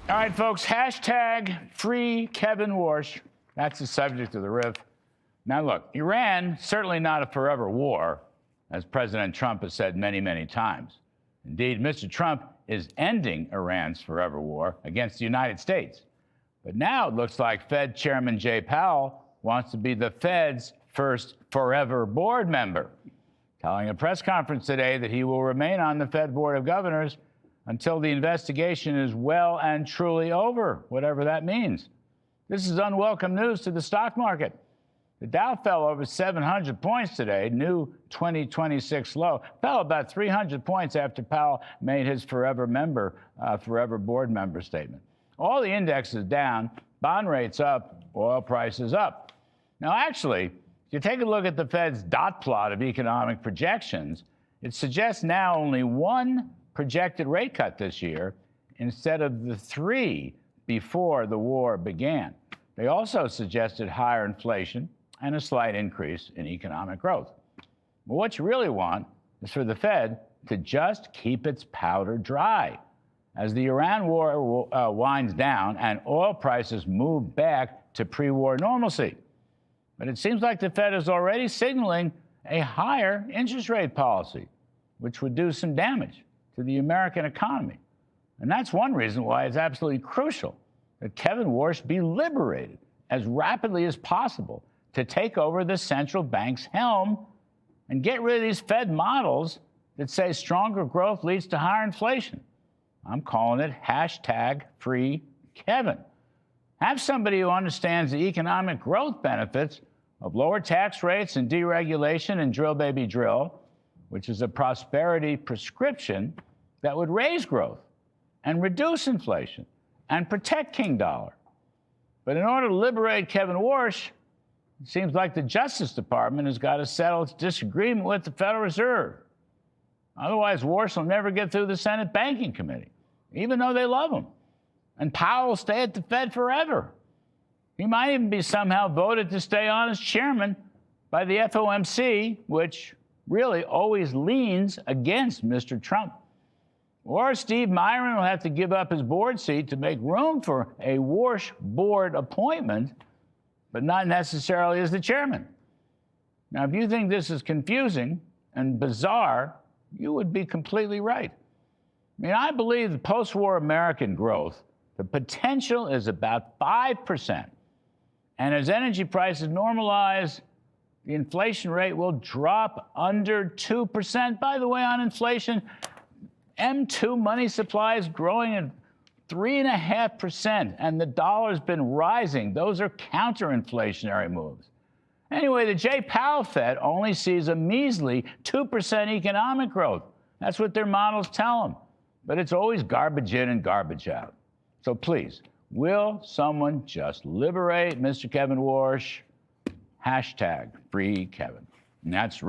All right, folks, hashtag free Kevin Warsh. That's the subject of the riff. Now, look, Iran, certainly not a forever war, as President Trump has said many, many times. Indeed, Mr. Trump is ending Iran's forever war against the United States. But now it looks like Fed Chairman Jay Powell wants to be the Fed's first forever board member, telling a press conference today that he will remain on the Fed Board of Governors until the investigation is well and truly over, whatever that means. This is unwelcome news to the stock market. The Dow fell over 700 points today, new 2026 low. Fell about 300 points after Powell made his forever board member statement. All the indexes down, bond rates up, oil prices up. Now, actually, if you take a look at the Fed's dot plot of economic projections, it suggests now only one projected rate cut this year instead of the 3 before the war began. They also suggested higher inflation and a slight increase in economic growth. But what you really want is for the Fed to just keep its powder dry. As the Iran war winds down and oil prices move back to pre-war normalcy. But it seems like the Fed is already signaling a higher interest rate policy, which would do some damage to the American economy. And that's one reason why it's absolutely crucial that Kevin Warsh be liberated as rapidly as possible to take over the central bank's helm and get rid of these Fed models that say stronger growth leads to higher inflation. I'm calling it hashtag free Kevin. Have somebody who understands the economic growth benefits of lower tax rates and deregulation and drill baby drill, which is a prosperity prescription that would raise growth and reduce inflation and protect King Dollar. But in order to liberate Kevin Warsh, it seems like the Justice Department has got to settle its disagreement with the Federal Reserve. Otherwise, Warsh will never get through the Senate Banking Committee, even though they love him. And Powell will stay at the Fed forever. He might even be somehow voted to stay on as chairman by the FOMC, which really always leans against Mr. Trump. Or Steve Myron will have to give up his board seat to make room for a Warsh board appointment, but not necessarily as the chairman. Now, if you think this is confusing and bizarre, you would be completely right. I mean, I believe the post-war American growth, the potential is about 5%. And as energy prices normalize, the inflation rate will drop under 2%. By the way, on inflation, M2 money supply is growing at 3.5%, and the dollar's been rising. Those are counter-inflationary moves. Anyway, the Jay Powell Fed only sees a measly 2% economic growth. That's what their models tell them. But it's always garbage in and garbage out. So please, will someone just liberate Mr. Kevin Warsh? Hashtag free Kevin. And that's